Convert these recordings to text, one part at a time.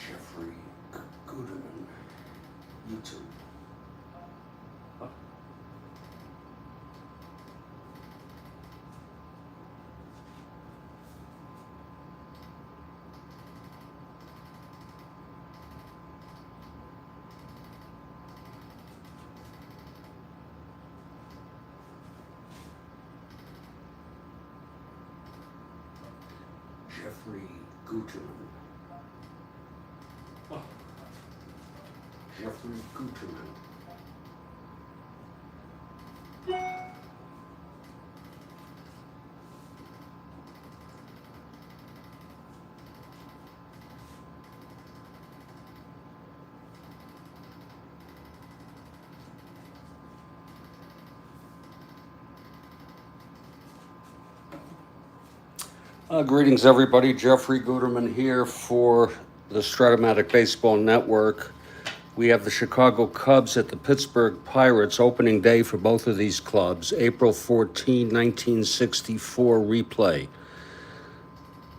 Jeffrey Guterman, YouTube. Huh? Jeffrey Guterman. Oh. Jeffrey Guterman. Greetings, everybody. Jeffrey Guterman here for the Strat-O-Matic Baseball Network. We have the Chicago Cubs at the Pittsburgh Pirates, opening day for both of these clubs, April 14, 1964 replay.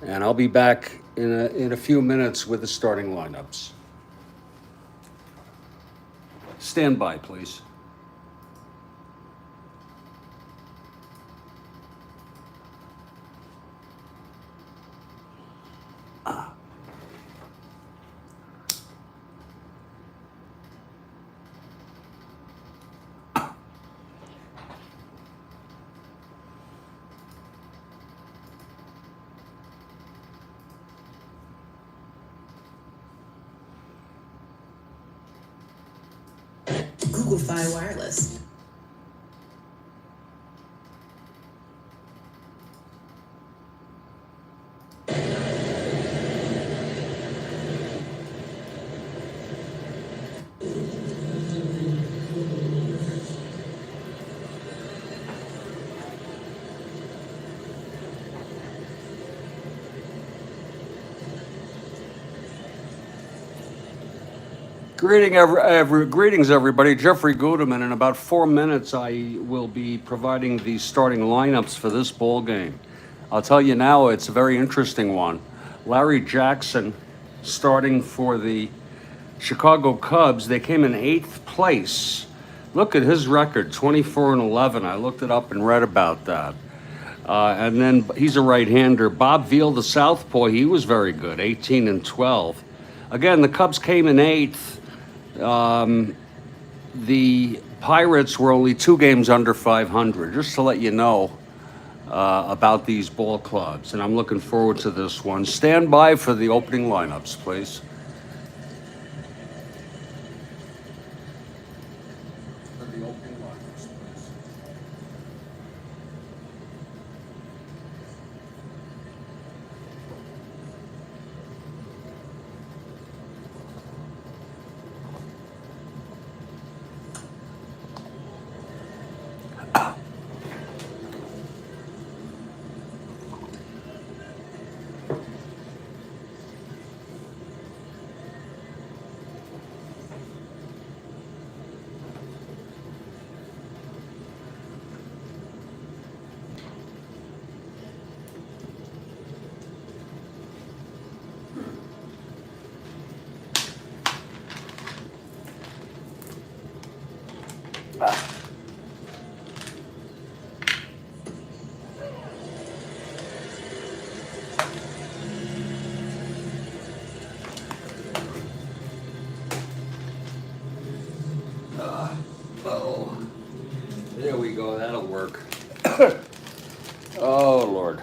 And I'll be back in a few minutes with the starting lineups. Stand by, please. Google Fi Wireless. Greetings, everybody. Jeffrey Guterman. In about 4 minutes, I will be providing the starting lineups for this ball game. I'll tell you now, it's a very interesting one. Larry Jackson, starting for the Chicago Cubs. They came in 8th place. Look at his record, 24-11. I looked it up and read about that. And then he's a right-hander. Bob Veale, the southpaw, he was very good, 18-12. Again, the Cubs came in 8th. The Pirates were only 2 games under 500, just to let you know about these ball clubs. And I'm looking forward to this one. Stand by for the opening lineups, please. For the opening lineups, please. There we go, that'll work. Oh, Lord.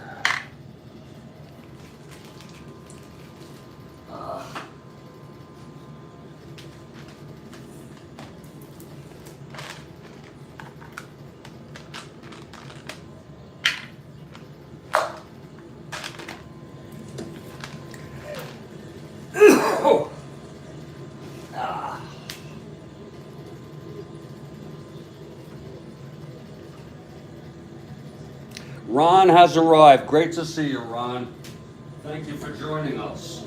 Ron has arrived. Great to see you, Ron. Thank you for joining us.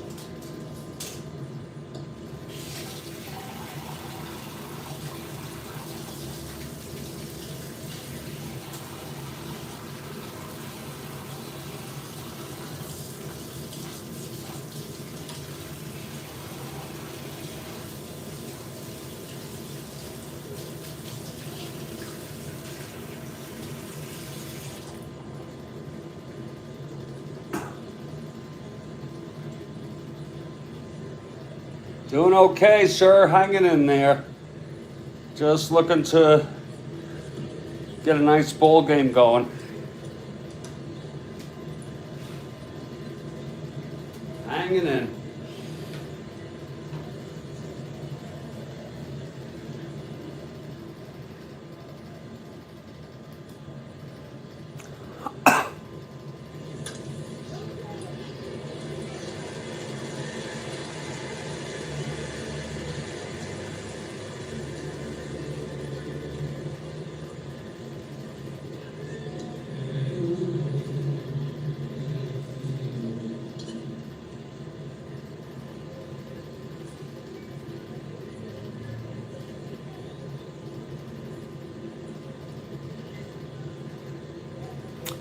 Doing okay, sir. Hanging in there. Just looking to get a nice bowl game going. Hanging in.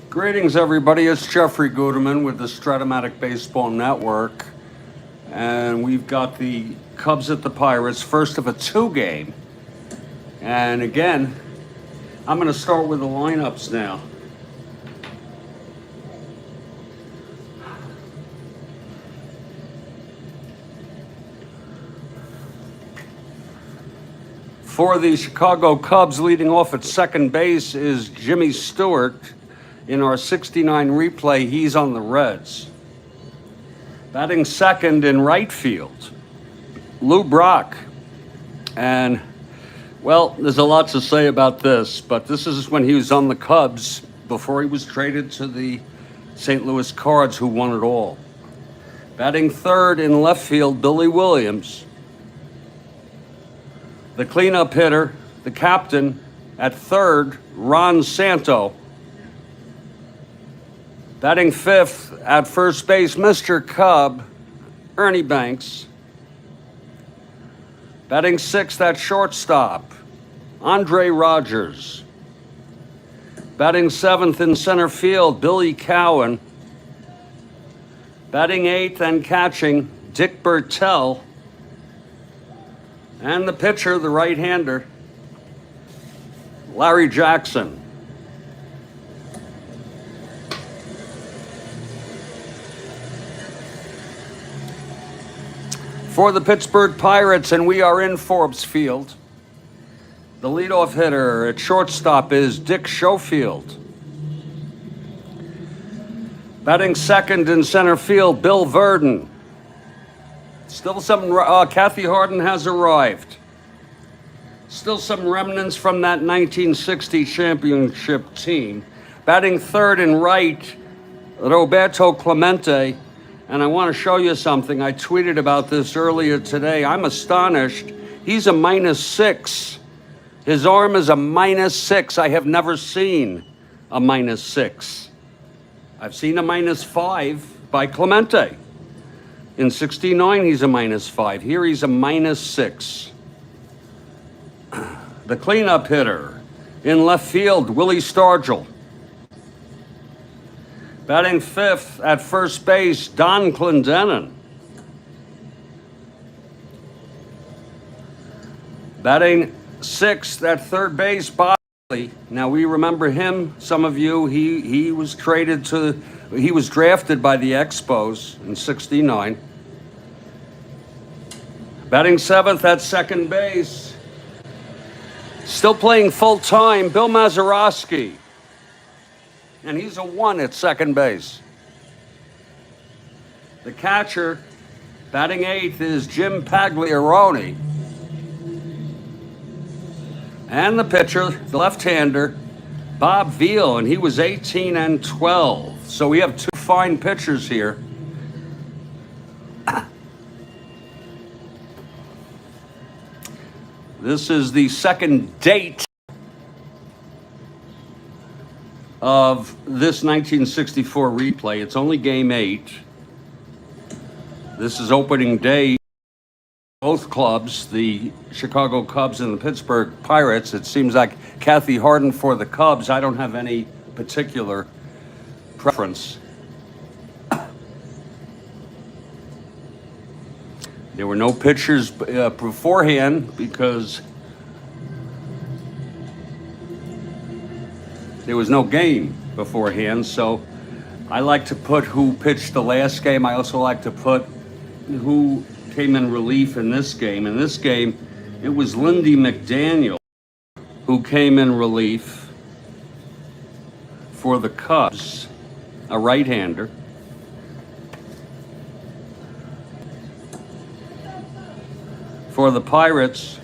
Greetings, everybody. It's Jeffrey Guterman with the Strat-O-Matic Baseball Network. And we've got the Cubs at the Pirates, first of a 2-game. And again, I'm going to start with the lineups now. For the Chicago Cubs, leading off at second base is Jimmy Stewart. In our 69 replay, he's on the Reds. Batting second in right field, Lou Brock. And, well, there's a lot to say about this, but this is when he was on the Cubs before he was traded to the St. Louis Cards, who won it all. Batting third in left field, Billy Williams. The cleanup hitter, the captain, at third, Ron Santo. Batting fifth at first base, Mr. Cub, Ernie Banks. Batting sixth at shortstop, Andre Rogers. Batting seventh in center field, Billy Cowan. Batting eighth and catching, Dick Bertel. And the pitcher, the right-hander, Larry Jackson. For the Pittsburgh Pirates, and we are in Forbes Field, the leadoff hitter at shortstop is Dick Schofield. Batting second in center field, Bill Verdon. Still some, Kathy Harden has arrived. Still some remnants from that 1960 championship team. Batting third and right, Roberto Clemente. And I want to show you something. I tweeted about this earlier today. I'm astonished. He's a -6. His arm is a -6. I have never seen a -6. I've seen a -5 by Clemente. In 69, he's a -5. Here he's a -6. The cleanup hitter in left field, Willie Stargell. Batting fifth at first base, Don Clendenin. Batting sixth at third base, Bob Veale. Now we remember him, some of you, he was drafted by the Expos in 69. Batting seventh at second base, still playing full time, Bill Mazeroski. And he's a 1 at second base. The catcher, batting eighth, is Jim Pagliarone. And the pitcher, the left-hander, Bob Veale, and he was 18 and 12. So we have two fine pitchers here. This is the second date of this 1964 replay. It's only game 8. This is opening day. Both clubs, the Chicago Cubs and the Pittsburgh Pirates. It seems like Kathy Harden for the Cubs. I don't have any particular preference. There were no pitchers beforehand because there was no game beforehand, so I like to put who pitched the last game. I also like to put who came in relief in this game. In this game, it was Lindy McDaniel who came in relief for the Cubs, a right-hander. For the Pirates,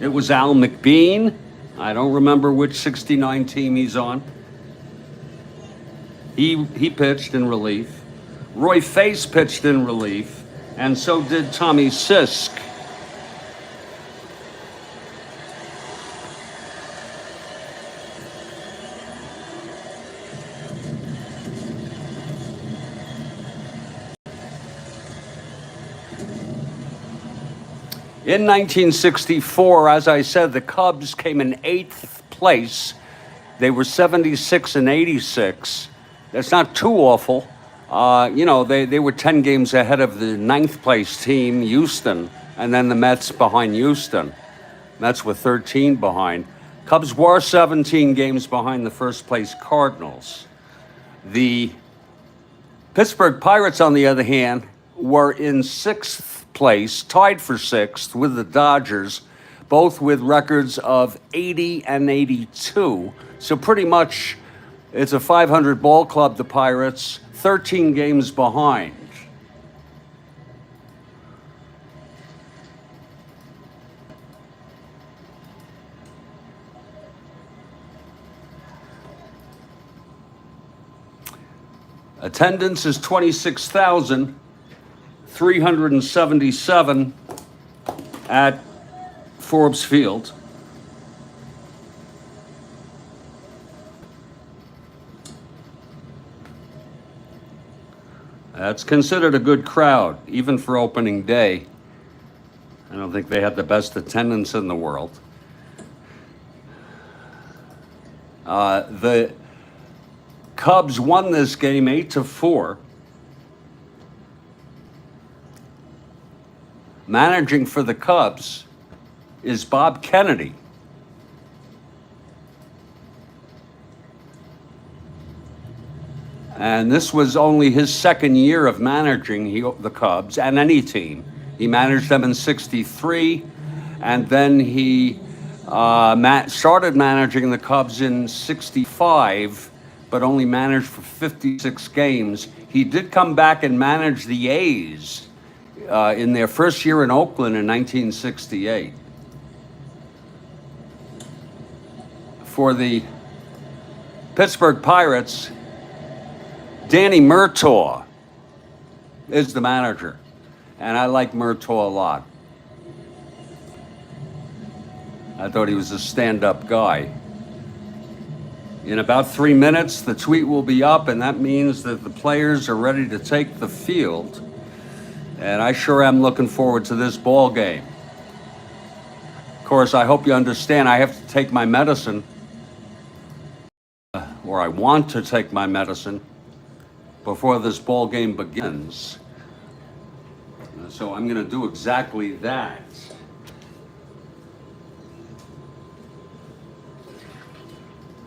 it was Al McBean. I don't remember which 69 team he's on. He pitched in relief. Roy Face pitched in relief, and so did Tommy Sisk. In 1964, as I said, the Cubs came in 8th place. They were 76 and 86. That's not too awful. They were 10 games ahead of the 9th place team, Houston, and then the Mets behind Houston. Mets were 13 behind. Cubs were 17 games behind the first place Cardinals. The Pittsburgh Pirates, on the other hand, were in 6th place, tied for 6th with the Dodgers, both with records of 80 and 82. So pretty much it's a 500 ball club, the Pirates, 13 games behind. Attendance is 26,377 at Forbes Field. That's considered a good crowd, even for opening day. I don't think they had the best attendance in the world. The Cubs won this game 8-4. Managing for the Cubs is Bob Kennedy. And this was only his second year of managing the Cubs and any team. He managed them in '63, and then he started managing the Cubs in '65, but only managed for 56 games. He did come back and manage the A's in their first year in Oakland in 1968. For the Pittsburgh Pirates, Danny Murtaugh is the manager, and I like Murtaugh a lot. I thought he was a stand-up guy. In about 3 minutes, the tweet will be up, and that means that the players are ready to take the field. And I sure am looking forward to this ball game. Of course, I hope you understand I have to take my medicine, or I want to take my medicine before this ball game begins. So I'm going to do exactly that.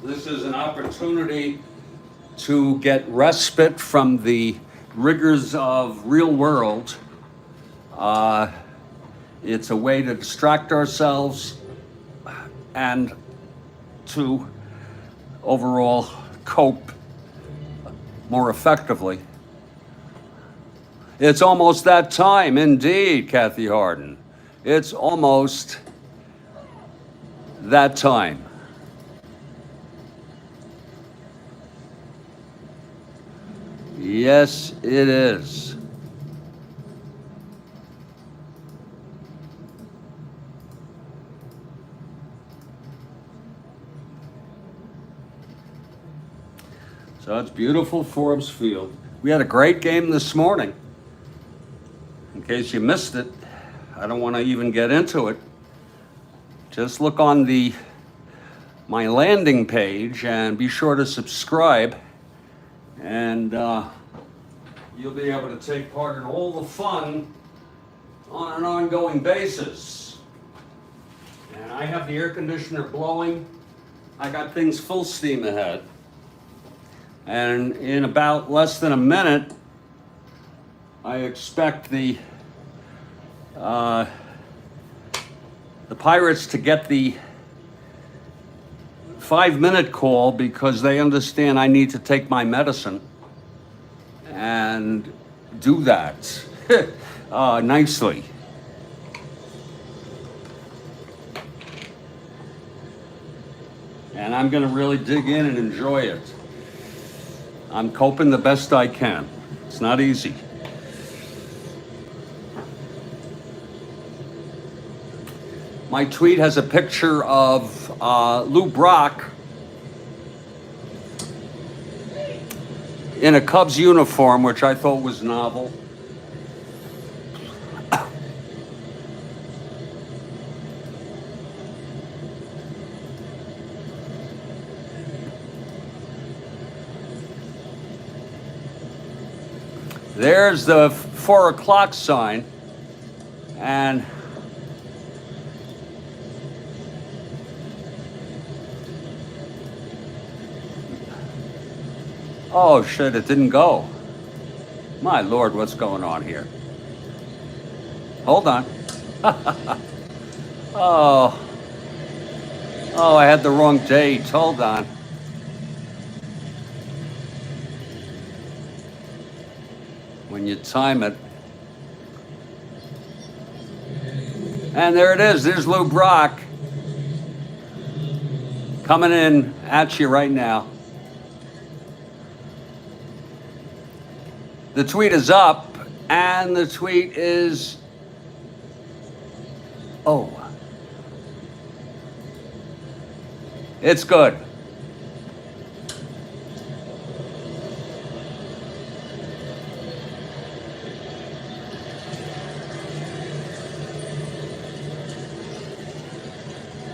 This is an opportunity to get respite from the rigors of real world. It's a way to distract ourselves and to overall cope more effectively. It's almost that time, indeed, Kathy Harden. It's almost that time. Yes, it is. So it's beautiful Forbes Field. We had a great game this morning. In case you missed it, I don't want to even get into it. Just look on my landing page and be sure to subscribe, and you'll be able to take part in all the fun on an ongoing basis. And I have the air conditioner blowing. I got things full steam ahead. And in about less than a minute, I expect the Pirates to get the 5-minute call because they understand I need to take my medicine and do that nicely. And I'm going to really dig in and enjoy it. I'm coping the best I can. It's not easy. My tweet has a picture of Lou Brock in a Cubs uniform, which I thought was novel. There's the 4 o'clock sign, and oh shit, it didn't go. My Lord, what's going on here? Hold on. Oh, I had the wrong date. Hold on. When you time it. And there it is. There's Lou Brock coming in at you right now. The tweet is up, and the tweet is, oh, it's good.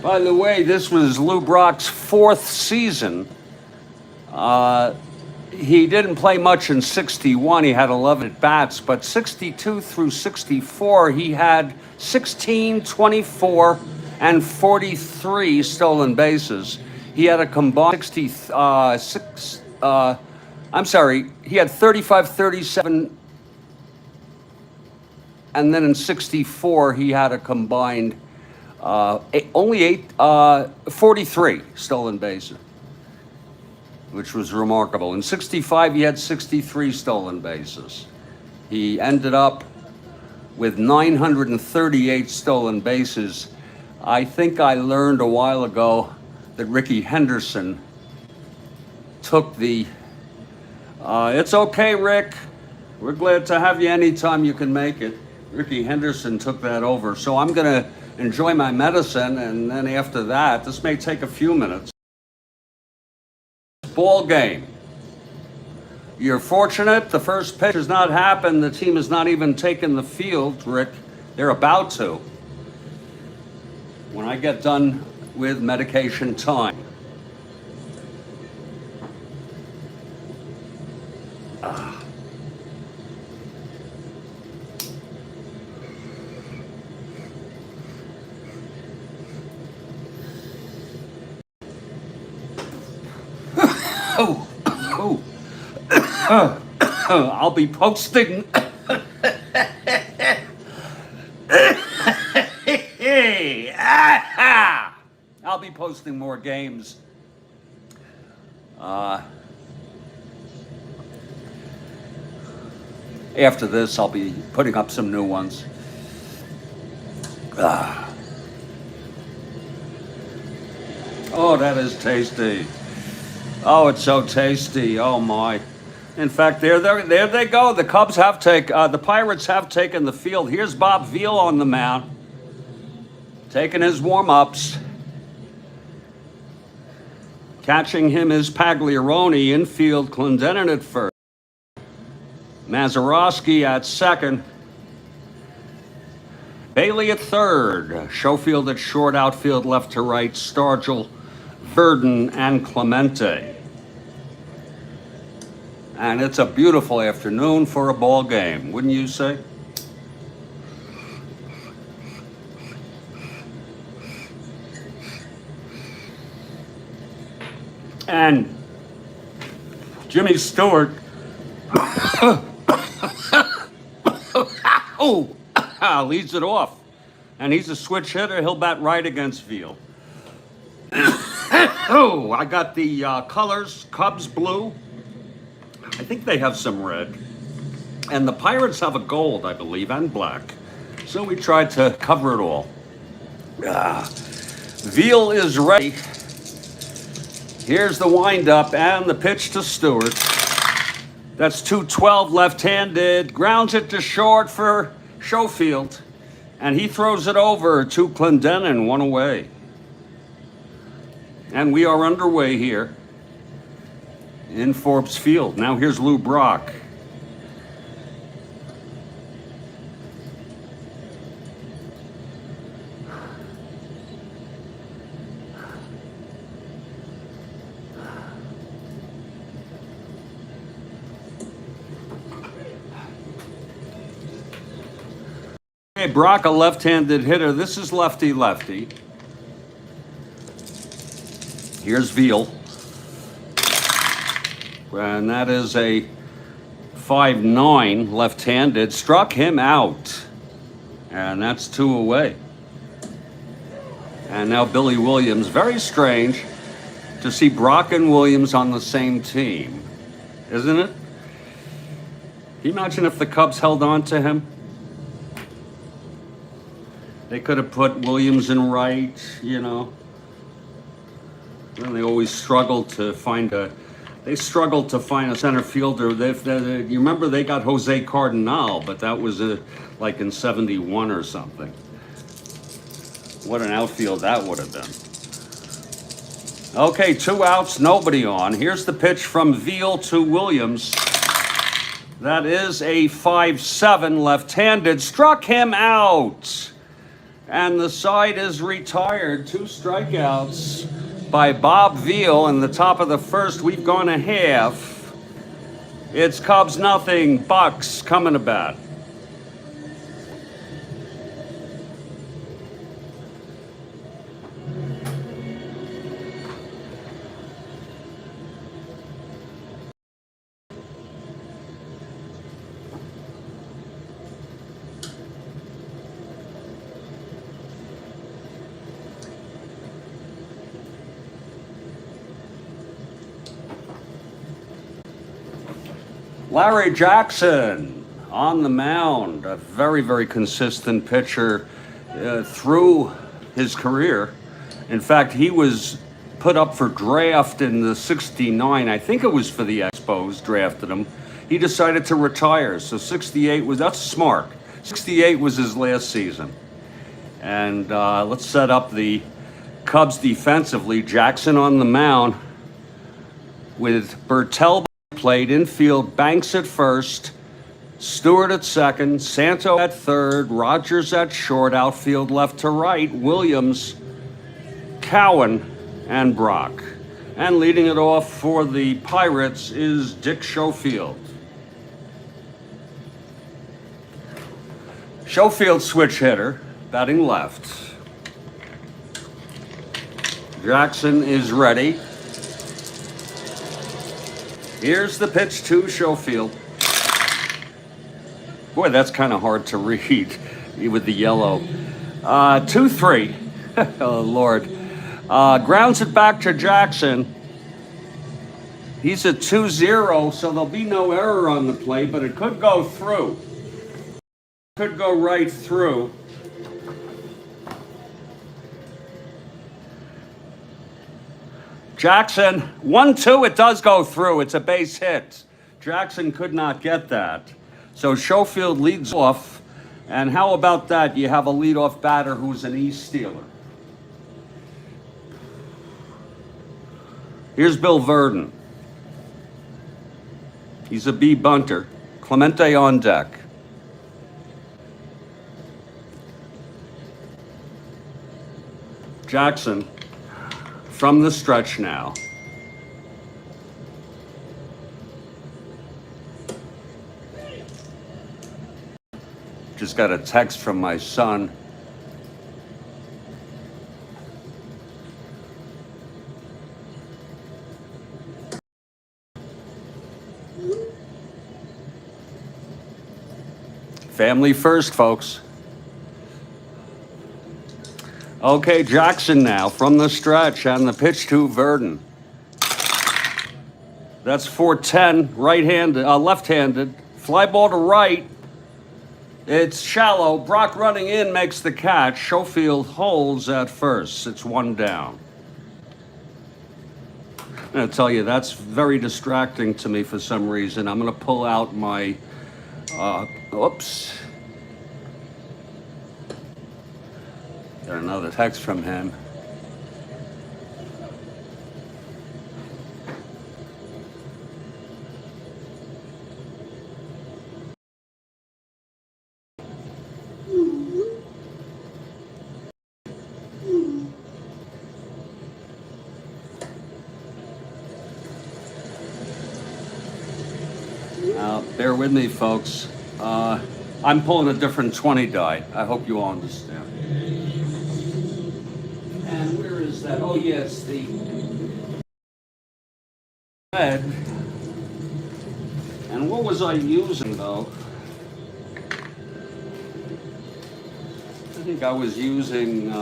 By the way, this was Lou Brock's 4th season. He didn't play much in 61. He had 11 at-bats, but 62 through 64, he had 16, 24, and 43 stolen bases. He had a combined he had 35, 37, and then in 64, he had a combined 43 stolen bases, which was remarkable. In 65, he had 63 stolen bases. He ended up with 938 stolen bases. I think I learned a while ago that Ricky Henderson took the, it's okay, Rick. We're glad to have you anytime you can make it. Ricky Henderson took that over. So I'm going to enjoy my medicine, and then after that, this may take a few minutes. Ball game. You're fortunate the first pitch has not happened. The team has not even taken the field, Rick. They're about to. When I get done with medication time. I'll be posting. I'll be posting more games. After this, I'll be putting up some new ones. Oh, that is tasty. Oh, it's so tasty. Oh my. In fact, there they go. The Cubs have the Pirates have taken the field. Here's Bob Veale on the mound, taking his warm-ups. Catching him is Pagliarone, infield, Clendenin at first. Mazeroski at second. Veale at third. Schofield at short, outfield left to right. Stargell, Verdon, and Clemente. And it's a beautiful afternoon for a ball game, wouldn't you say? And Jimmy Stewart. Oh, leads it off. And he's a switch hitter. He'll bat right against Veale. Oh, I got the colors, Cubs blue. I think they have some red. And the Pirates have a gold, I believe, and black. So we tried to cover it all. Veale is ready. Here's the windup and the pitch to Stewart. That's 212 left-handed. Grounds it to short for Schofield. And he throws it over to Clendenin, one away. And we are underway here in Forbes Field. Now here's Lou Brock. Hey, Brock, a left-handed hitter. This is lefty-lefty. Here's Veale. And that is a 5-9 left-handed. Struck him out. And that's 2 away. And now Billy Williams. Very strange to see Brock and Williams on the same team, isn't it? Can you imagine if the Cubs held on to him? They could have put Williams in right, you know. And they always struggled to find a center fielder. You remember they got Jose Cardinal, but that was like in 71 or something. What an outfield that would have been. Okay, 2 outs, nobody on. Here's the pitch from Veale to Williams. That is a 5-7 left-handed. Struck him out. And the side is retired. 2 strikeouts by Bob Veale. In the top of the first, we've gone a half. It's Cubs nothing, Bucks coming to bat. Larry Jackson on the mound, a very, very consistent pitcher through his career. In fact, he was put up for draft in the 69. I think it was for the Expos, drafted him. He decided to retire, so 68 was, that's smart. 68 was his last season. And let's set up the Cubs defensively. Jackson on the mound with Bertel played infield, Banks at first, Stewart at second, Santo at third, Rogers at short, outfield left to right, Williams, Cowan, and Brock. And leading it off for the Pirates is Dick Schofield. Schofield switch hitter, batting left. Jackson is ready. Here's the pitch to Schofield. Boy, that's kind of hard to read with the yellow. 2-3. Oh, Lord. Grounds it back to Jackson. He's at 2-0, so there'll be no error on the play, but it could go through. Could go right through. Jackson, 1-2, it does go through. It's a base hit. Jackson could not get that. So Schofield leads off. And how about that? You have a leadoff batter who's an East Steeler. Here's Bill Verdon. He's a B bunter. Clemente on deck. Jackson from the stretch now. Just got a text from my son. Family first, folks. Okay, Jackson now from the stretch and the pitch to Verdon. That's 410, right-handed, left-handed. Fly ball to right. It's shallow. Brock running in makes the catch. Schofield holds at first. It's 1 down. I'm going to tell you, that's very distracting to me for some reason. I'm going to pull out my, oops. Got another text from him. Bear with me, folks. I'm pulling a different 20 die. I hope you all understand. And where is that? Oh, yes, the red. And what was I using, though? I think I was using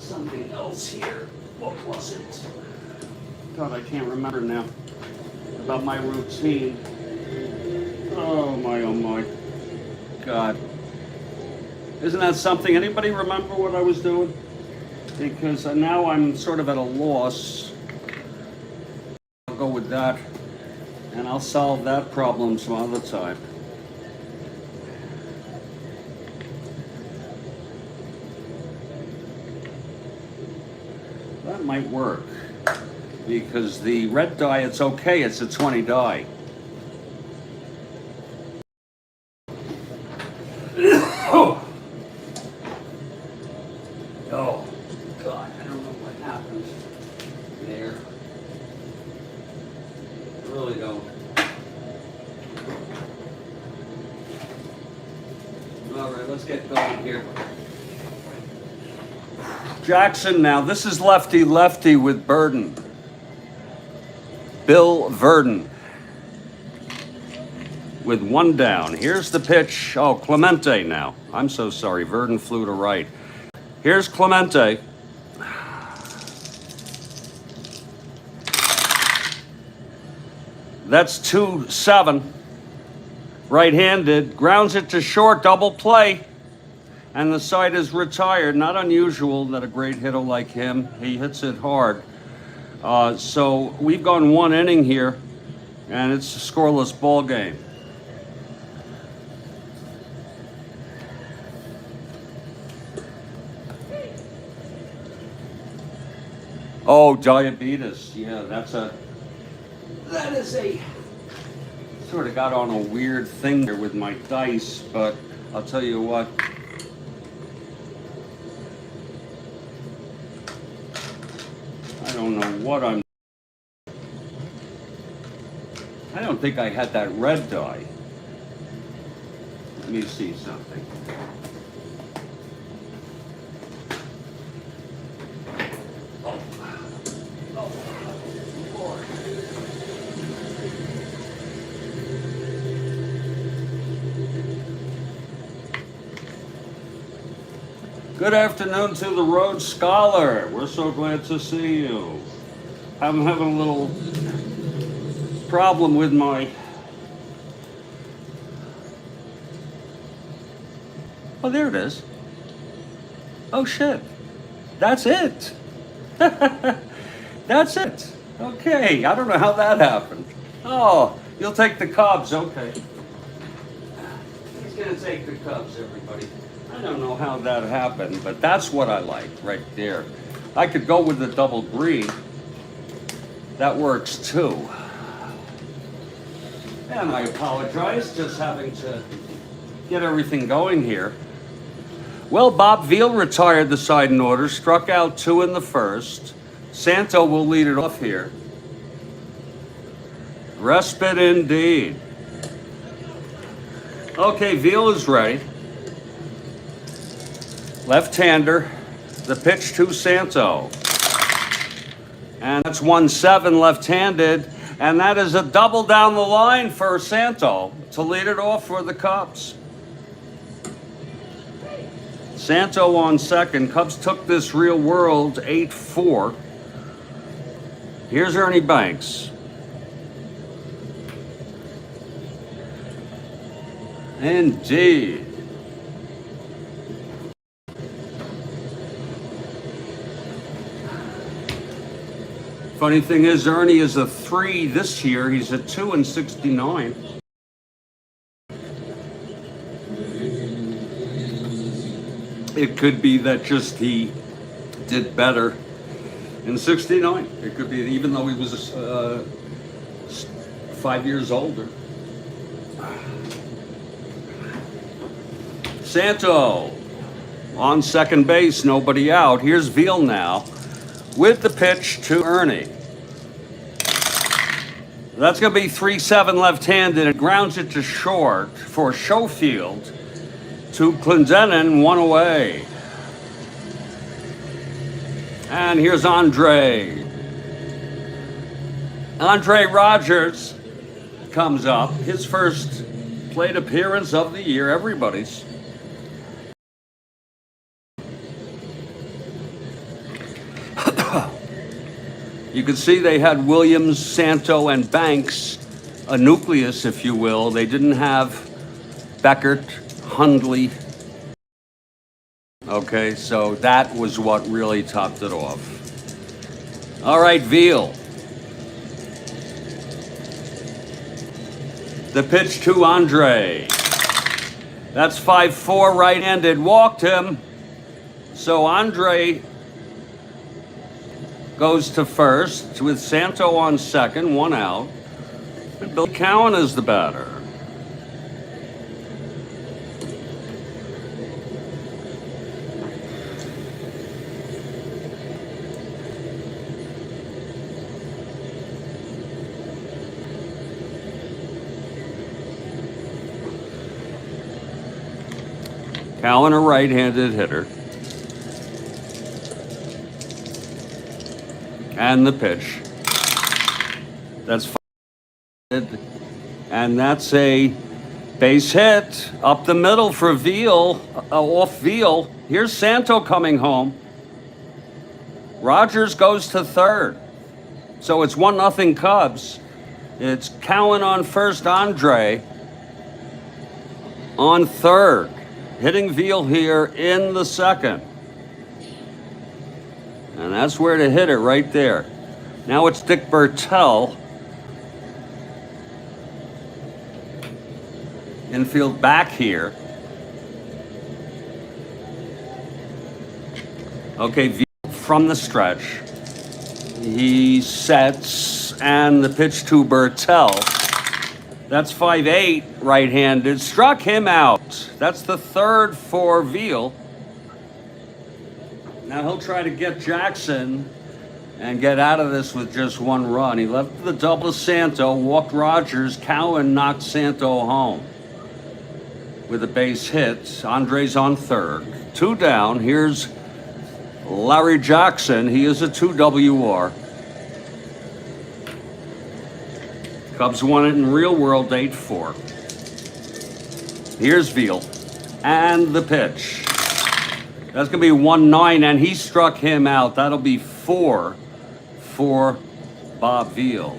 something else here. What was it? God, I can't remember now about my routine. Oh my God. Isn't that something? Anybody remember what I was doing? Because now I'm sort of at a loss. I'll go with that, and I'll solve that problem some other time. That might work. Because the red die, it's okay, it's a 20 die. Oh, God, I don't know what happened there. I really don't. All right, let's get going here. Jackson now, this is lefty-lefty with Burden. Bill Verdon with 1 down. Here's the pitch. Oh, Clemente now. I'm so sorry. Verdon flew to right. Here's Clemente. That's 2-7. Right-handed. Grounds it to short. Double play. And the side is retired. Not unusual that a great hitter like him, he hits it hard. So we've gone 1 inning here, and it's a scoreless ball game. Oh, diabetes. Yeah, that is a, sort of got on a weird thing here with my dice, but I'll tell you what. I don't know what I don't think I had that red die. Let me see something. Oh, Lord. Good afternoon to the Rhodes Scholar. We're so glad to see you. I'm having a little problem with my... Oh, there it is. Oh, shit. That's it. That's it. Okay, I don't know how that happened. Oh, you'll take the Cubs, okay. He's gonna take the Cubs, everybody. I don't know how that happened, but that's what I like right there. I could go with the double green. That works too. And I apologize, just having to get everything going here. Well, Bob Veale retired the side in order, struck out 2 in the first. Santo will lead it off here. Respite indeed. Okay, Veale is ready. Left-hander, the pitch to Santo. And that's 1-7 left-handed. And that is a double down the line for Santo to lead it off for the Cubs. Santo on second. Cubs took this real world 8-4. Here's Ernie Banks. Indeed. Funny thing is, Ernie is a 3 this year. He's a 2 in 69. It could be that just he did better in 69. It could be, even though he was 5 years older. Santo on second base, nobody out. Here's Veale now with the pitch to Ernie. That's going to be 3-7 left-handed. It grounds it to short for Schofield. To Clendenin, 1 away. And here's Andre. Andre Rogers comes up. His first plate appearance of the year, everybody's. You can see they had Williams, Santo, and Banks, a nucleus, if you will. They didn't have Beckert, Hundley. Okay, so that was what really topped it off. All right, Veale. The pitch to Andre. That's 5-4 right-handed. Walked him. So Andre goes to first with Santo on second, 1 out. And Bill Cowan is the batter. Cowan, a right-handed hitter. And the pitch. That's and that's a base hit up the middle for Veale, off Veale. Here's Santo coming home. Rogers goes to third. So it's 1-0 Cubs. It's Cowan on first, Andre on third. Hitting Veale here in the second. And that's where to hit it, right there. Now it's Dick Bertel. Infield back here. Okay, Veale from the stretch. He sets, and the pitch to Bertel. That's 5-8 right-handed. Struck him out. That's the third for Veale. Now he'll try to get Jackson and get out of this with just 1 run. He left the double to Santo, walked Rogers. Cowan knocked Santo home with a base hit. Andre's on third. 2 down. Here's Larry Jackson. He is a 2 WR. Cubs won it in real world 8-4. Here's Veale. And the pitch. That's going to be 1-9, and he struck him out. That'll be 4 for Bob Veale.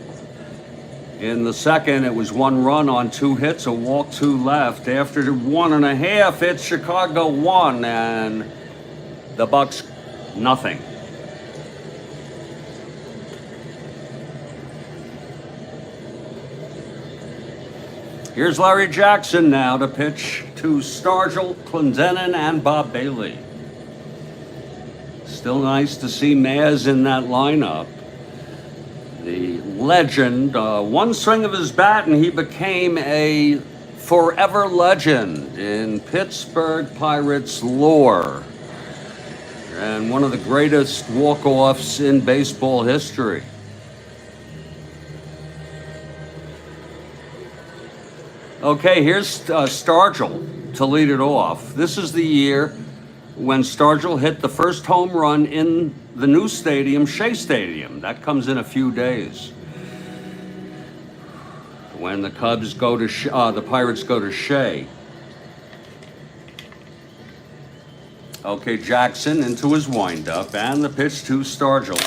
In the second, it was 1 run on 2 hits, a walk, 2 left. After 1.5, it's Chicago 1, and the Bucks nothing. Here's Larry Jackson now to pitch to Stargell, Clendenin, and Bob Bailey. Still nice to see Maz in that lineup. The legend, 1 swing of his bat, and he became a forever legend in Pittsburgh Pirates lore. And one of the greatest walk-offs in baseball history. Okay, here's Stargell to lead it off. This is the year when Stargell hit the first home run in the new stadium, Shea Stadium. That comes in a few days. when the Cubs go to the Pirates go to Shea. Okay, Jackson into his windup, and the pitch to Stargell.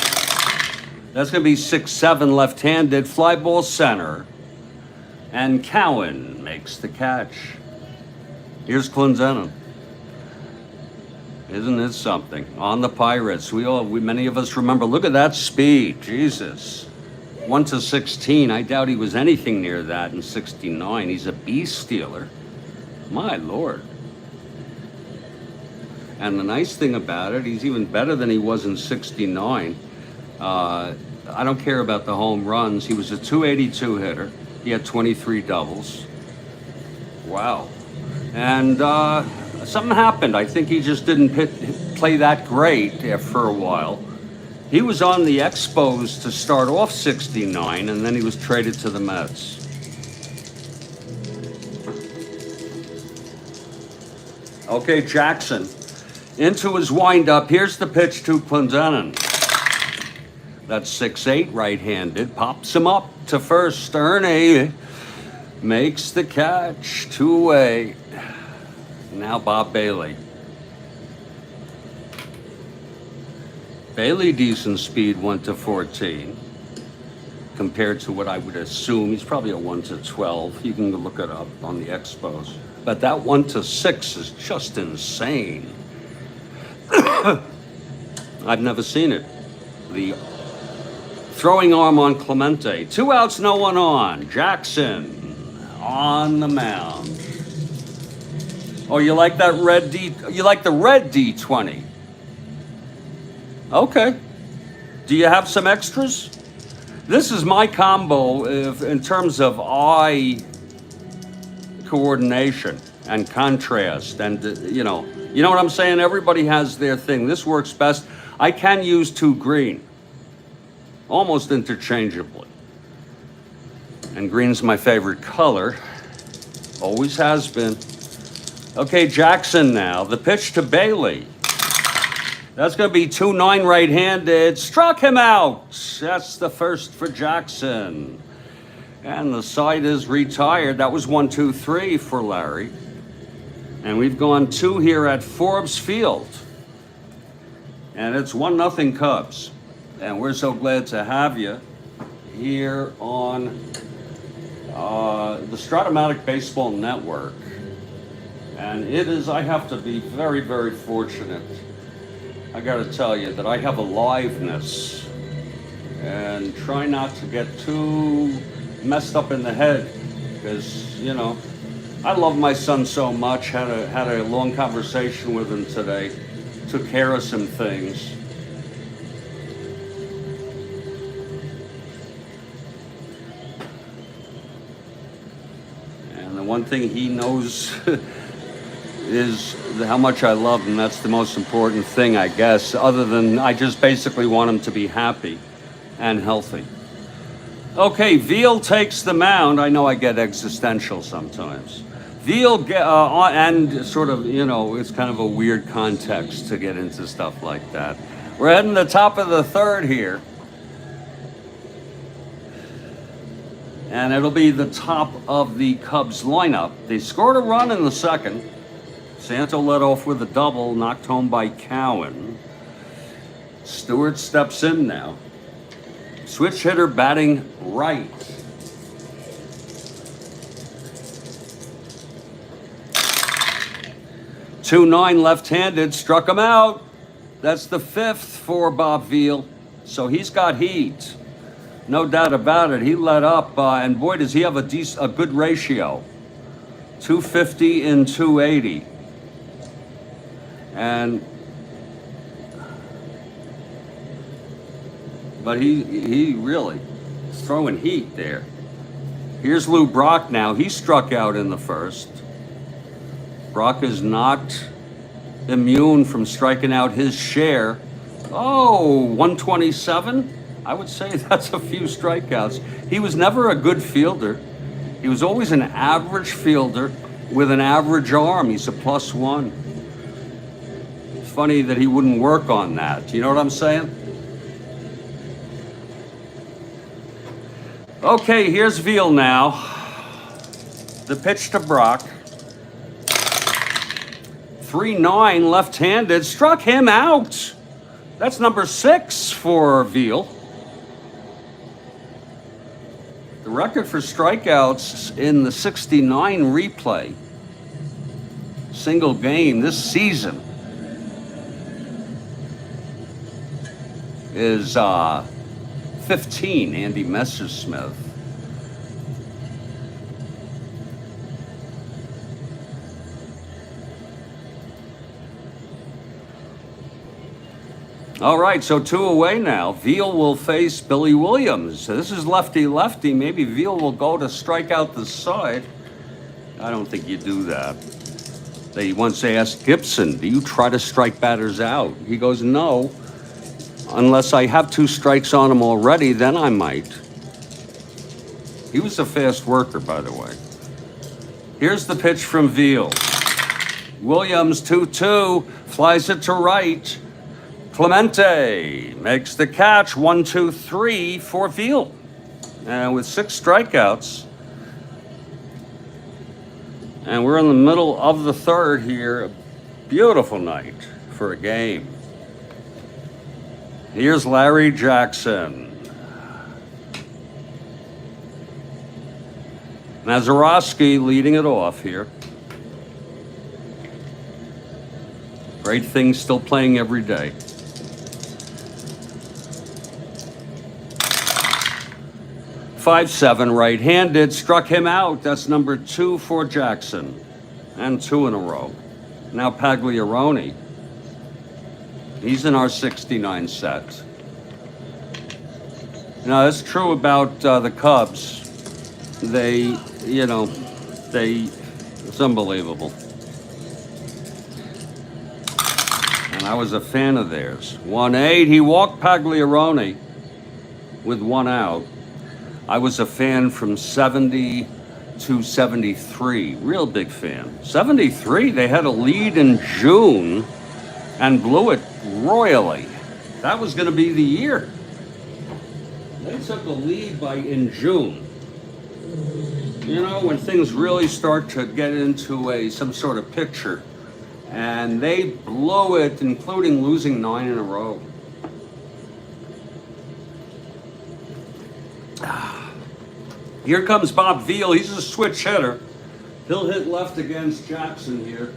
That's going to be 6-7 left-handed, fly ball center. And Cowan makes the catch. Here's Clendenin. Isn't it something? On the Pirates, many of us remember, look at that speed, Jesus. 1-16, I doubt he was anything near that in 69. He's a beast stealer. My Lord. And the nice thing about it, he's even better than he was in 69. I don't care about the home runs. He was a .282 hitter. He had 23 doubles. Wow. And something happened. I think he just didn't play that great for a while. He was on the Expos to start off 69, and then he was traded to the Mets. Okay, Jackson. Into his windup. Here's the pitch to Clendenin. That's 6-8 right-handed. Pops him up to first. Ernie makes the catch. 2-away. Now Bob Veale. Veale decent speed 1-14 compared to what I would assume. He's probably a 1-12. You can look it up on the Expos. But that 1-6 is just insane. I've never seen it. The throwing arm on Clemente. 2 outs, no one on. Jackson on the mound. Oh, you like that red D? You like the red D20? Okay. Do you have some extras? This is my combo in terms of eye coordination and contrast, and you know what I'm saying? Everybody has their thing. This works best. I can use 2 green, almost interchangeably. And green's my favorite color. Always has been. Okay, Jackson now. The pitch to Veale. That's going to be 2-9 right-handed. Struck him out. That's the first for Jackson. And the side is retired. That was 1-2-3 for Larry. And we've gone 2 here at Forbes Field. And it's 1-0 Cubs. And we're so glad to have you here on the Strat-O-Matic Baseball Network. And it is, I have to be very, very fortunate. I got to tell you that I have aliveness and try not to get too messed up in the head because, I love my son so much. Had a long conversation with him today. Took care of some things. And the one thing he knows is how much I love him. That's the most important thing, I guess, other than I just basically want him to be happy and healthy. Okay, Veale takes the mound. I know I get existential sometimes. Veale, and sort of, it's kind of a weird context to get into stuff like that. We're heading to the top of the third here. And it'll be the top of the Cubs lineup. They scored a run in the second. Santo led off with a double, knocked home by Cowan. Stewart steps in now. Switch hitter batting right. .29 left-handed, struck him out. That's the 5th for Bob Veale. So he's got heat. No doubt about it. He let up, and boy, does he have a good ratio. 250 and 280. But he really is throwing heat there. Here's Lou Brock now. He struck out in the first. Brock is not immune from striking out his share. Oh, 127? I would say that's a few strikeouts. He was never a good fielder. He was always an average fielder with an average arm. He's a +1. It's funny that he wouldn't work on that. You know what I'm saying? Okay, here's Veale now. The pitch to Brock. 3-9 left-handed, struck him out. That's number 6 for Veale. The record for strikeouts in the 69 replay single game this season is 15, Andy Messersmith. All right, so 2 away now. Veale will face Billy Williams. So this is lefty-lefty. Maybe Veale will go to strike out the side. I don't think you do that. They once asked Gibson, do you try to strike batters out? He goes, no. Unless I have 2 strikes on him already, then I might. He was a fast worker, by the way. Here's the pitch from Veale. Williams, 2-2, flies it to right. Clemente makes the catch, 1-2-3 for Veale. And with 6 strikeouts. And we're in the middle of the 3rd here. A beautiful night for a game. Here's Larry Jackson. Mazeroski leading it off here. Great things still playing every day. 5-7 right-handed, struck him out. That's number 2 for Jackson. And 2 in a row. Now Pagliarone. He's in our 69 set. Now, that's true about the Cubs. It's unbelievable. And I was a fan of theirs. 1-8, he walked Pagliarone with 1 out. I was a fan from 70 to 73, real big fan. 73, they had a lead in June and blew it royally. That was going to be the year. They took the lead in June. You know, when things really start to get into some sort of picture, and they blew it, including losing 9 in a row. Here comes Bob Veale. He's a switch hitter. He'll hit left against Jackson here.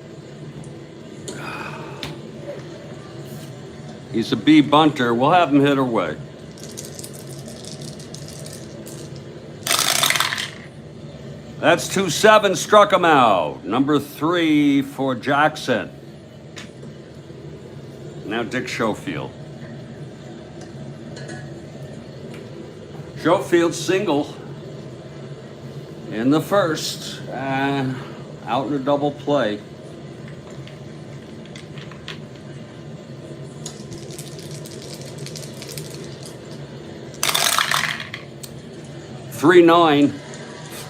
He's a B bunter. We'll have him hit away. That's 2-7, struck him out. Number 3 for Jackson. Now Dick Schofield. Schofield single in the 1st, out in a double play. (3-9).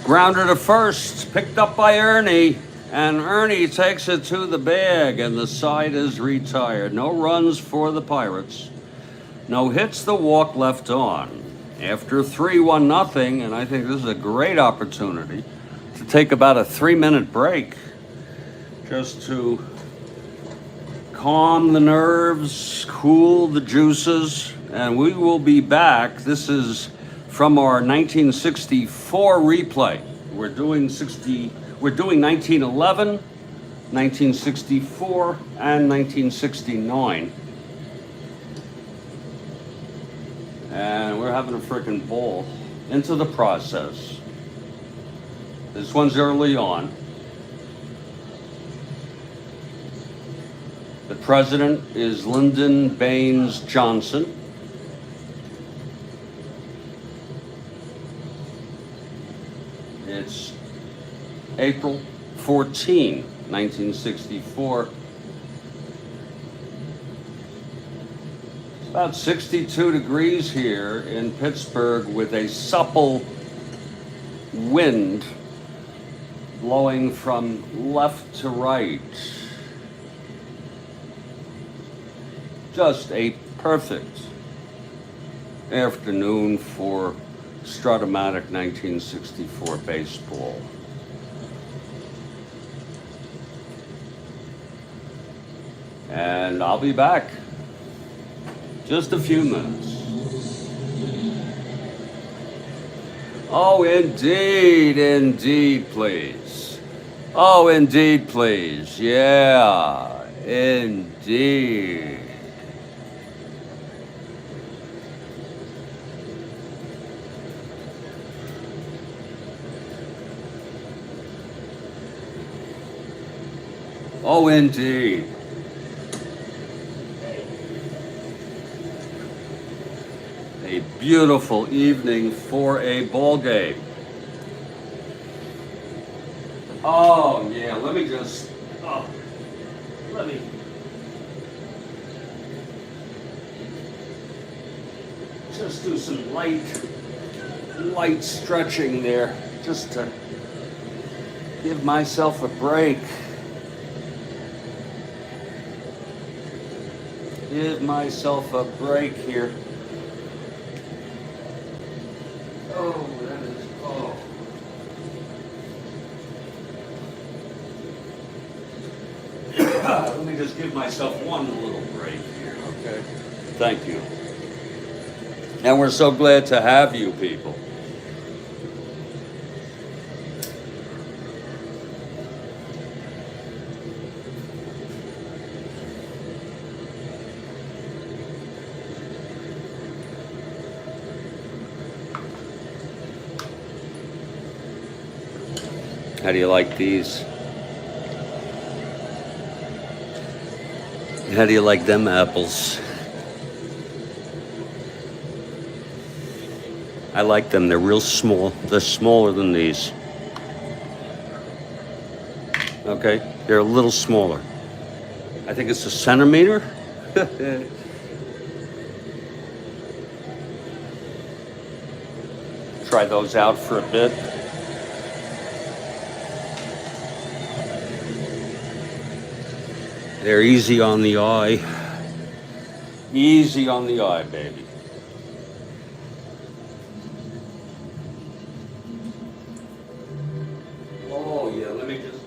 Grounder to first, picked up by Ernie, and Ernie takes it to the bag, and the side is retired. No runs for the Pirates. No hits, the walk left on. After 3-1-0, and I think this is a great opportunity to take about a 3-minute break just to calm the nerves, cool the juices, and we will be back. This is from our 1964 replay. We're doing 1911, 1964, and 1969. And we're having a freaking ball into the process. This one's early on. The president is Lyndon Baines Johnson. It's April 14, 1964. It's about 62 degrees here in Pittsburgh with a supple wind blowing from left to right. Just a perfect afternoon for Strat-O-Matic 1964 baseball. and I'll be back. Just a few minutes. Oh, indeed, indeed, please. Oh, indeed, please. Yeah, indeed. Oh, indeed. A beautiful evening for a ball game. Oh, yeah, let me just, let me just do some light stretching there, just to give myself a break. Give myself a break here. Oh, that is, oh. Let me just give myself one little break here, okay? Thank you. And we're so glad to have you people. How do you like these? How do you like them apples? I like them. They're real small. They're smaller than these. Okay? They're a little smaller. I think it's a centimeter. Try those out for a bit. They're easy on the eye. Easy on the eye, baby. Oh, yeah, let me just,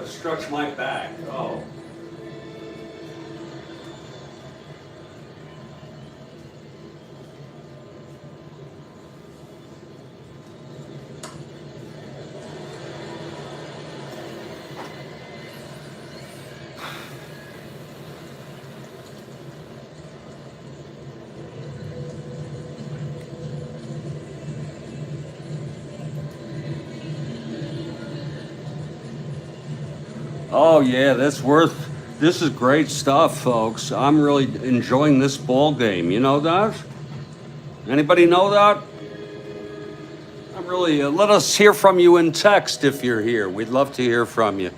stretch my back. Oh. Oh yeah, this is great stuff, folks. I'm really enjoying this ball game. You know that? Anybody know that? I'm really, let us hear from you in text if you're here. We'd love to hear from you.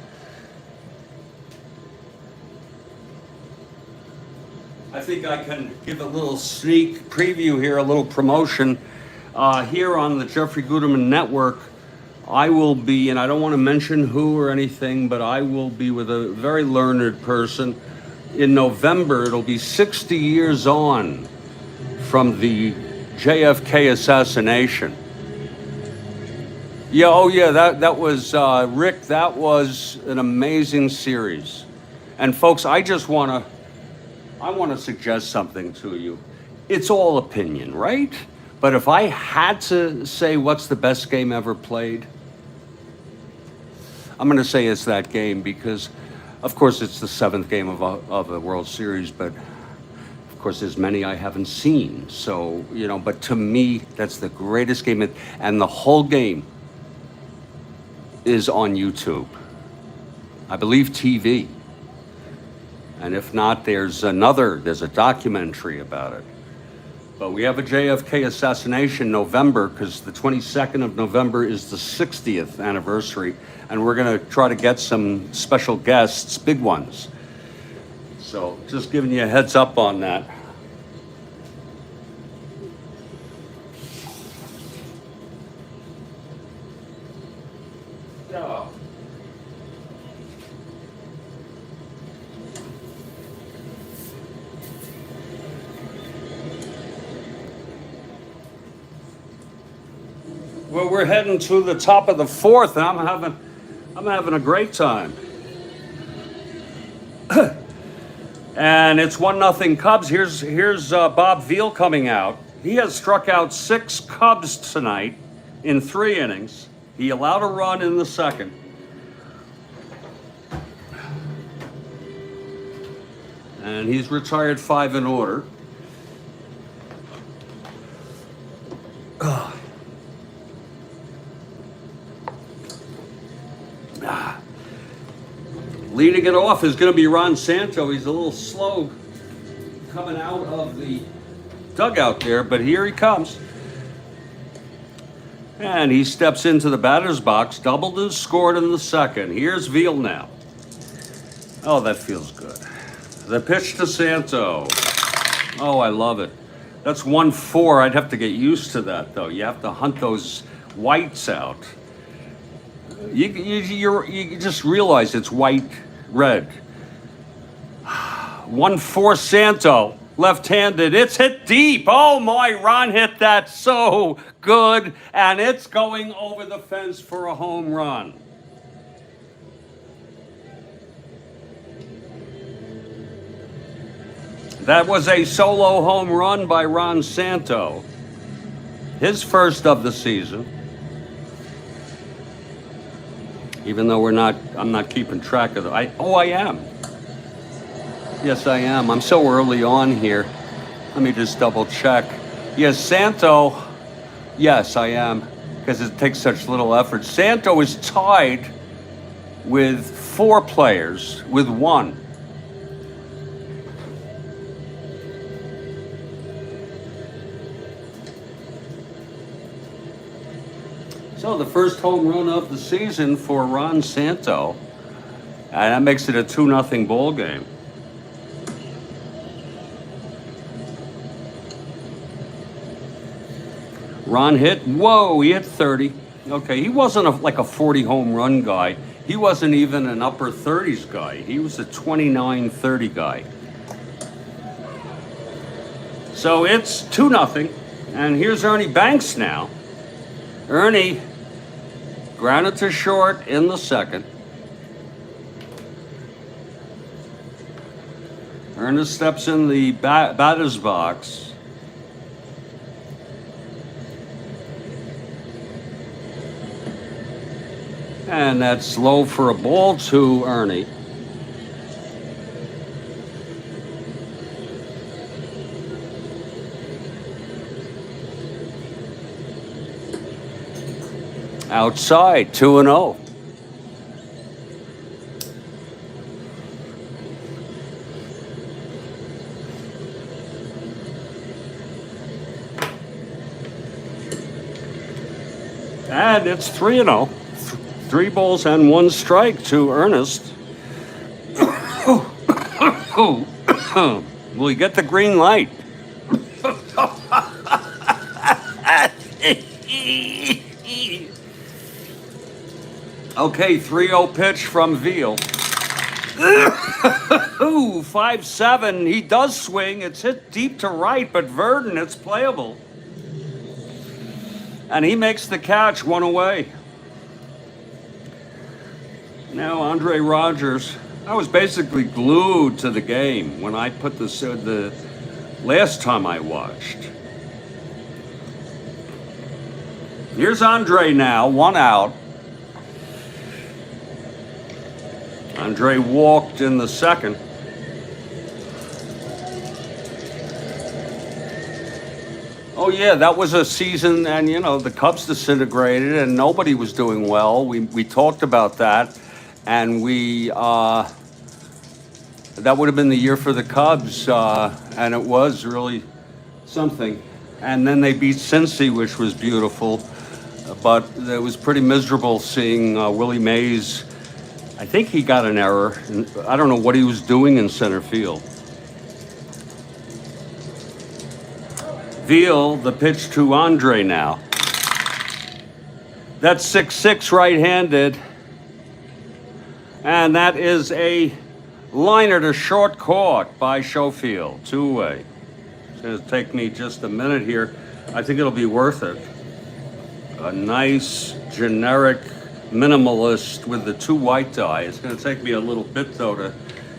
I think I can give a little sneak preview here, a little promotion. Here on the Jeffrey Guterman Network, I will be, and I don't want to mention who or anything, but I will be with a very learned person. In November, it'll be 60 years on from the JFK assassination. Yeah, oh yeah, that was, Rick, that was an amazing series. And folks, I want to suggest something to you. It's all opinion, right? But if I had to say what's the best game ever played, I'm going to say it's that game because, of course, it's the seventh game of the World Series, but of course, there's many I haven't seen. So, you know, but to me, that's the greatest game. And the whole game is on YouTube. I believe TV. And if not, there's a documentary about it. But we have a JFK assassination November because the 22nd of November is the 60th anniversary. And we're going to try to get some special guests, big ones. So just giving you a heads up on that. Yeah. Well, we're heading to the top of the fourth, and I'm having a great time. And it's 1-0 Cubs. Here's Bob Veale coming out. He has struck out 6 Cubs tonight in 3 innings. He allowed a run in the second. And he's retired 5 in order. Leading it off is going to be Ron Santo. He's a little slow coming out of the dugout there, but here he comes. And he steps into the batter's box, doubled and scored in the second. Here's Veale now. Oh, that feels good. The pitch to Santo. Oh, I love it. That's 1-4. I'd have to get used to that, though. You have to hunt those whites out. You just realize it's white, red. 1-4 Santo, left-handed. It's hit deep. Oh my, Ron hit that so good. And it's going over the fence for a home run. That was a solo home run by Ron Santo. His first of the season. Even though I'm not keeping track of it. I am. Yes, I am. I'm so early on here. Let me just double check. Yes, Santo. Yes, I am. Because it takes such little effort. Santo is tied with 4 players with 1. So the first home run of the season for Ron Santo. And that makes it a 2-0 ball game. Ron hit, whoa, he hit 30. Okay, he wasn't like a 40 home run guy. He wasn't even an upper 30s guy. He was a 29-30 guy. So it's 2-0. And here's Ernie Banks now. Ernie grounded to short in the second. Ernest steps in the batter's box. And that's low for a ball to Ernie. Outside, 2-0. And it's 3-0. 3 balls and 1 strike to Ernest. Will he get the green light? Okay, 3-0 pitch from Veale. 5-7. He does swing. It's hit deep to right, but Verdon, it's playable. And he makes the catch, 1 away. Now, Andre Rogers. I was basically glued to the game when I put the last time I watched. Here's Andre now, 1 out. Andre walked in the second. Oh yeah, that was a season, and the Cubs disintegrated, and nobody was doing well. We talked about that, and that would have been the year for the Cubs, and it was really something. And then they beat Cincy, which was beautiful, but it was pretty miserable seeing Willie Mays. I think he got an error. I don't know what he was doing in center field. Veale, the pitch to Andre now. That's 6-6 right-handed. And that is a liner to short court by Schofield, 2-away. It's going to take me just a minute here. I think it'll be worth it. A nice, generic minimalist with the 2 white die. It's going to take me a little bit, though, to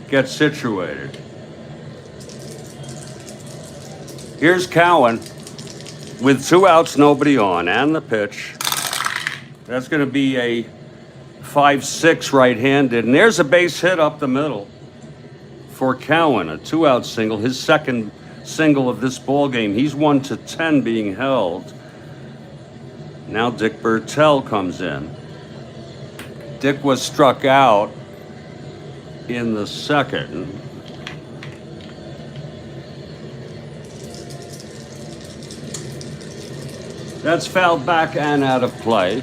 get situated. Here's Cowan with 2 outs, nobody on, and the pitch. That's going to be a 5-6 right-handed, and there's a base hit up the middle for Cowan, a 2-out single, his second single of this ball game. He's 1-10 being held. Now Dick Bertel comes in. Dick was struck out in the second. That's fouled back and out of play.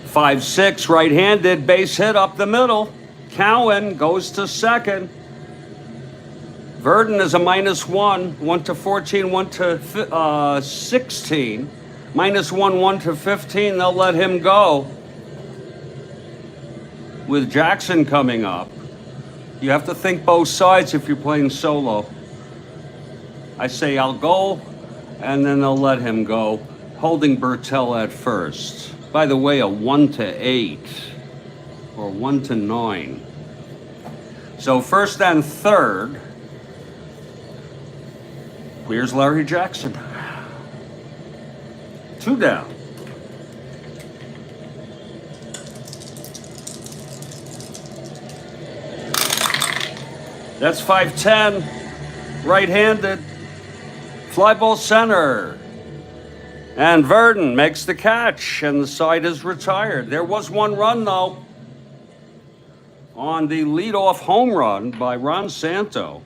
Five, 6, right-handed, base hit up the middle. Cowan goes to second. Verdon is a -1, 1-14, 1-16. -1, 1-15, they'll let him go. With Jackson coming up, you have to think both sides if you're playing solo. I say I'll go, and then they'll let him go, holding Bertel at first. By the way, a 1-8 or 1-9. So first and third, here's Larry Jackson. 2 down. That's 5-10, right-handed, fly ball center. And Verdon makes the catch, and the side is retired. There was 1 run, though, on the leadoff home run by Ron Santo.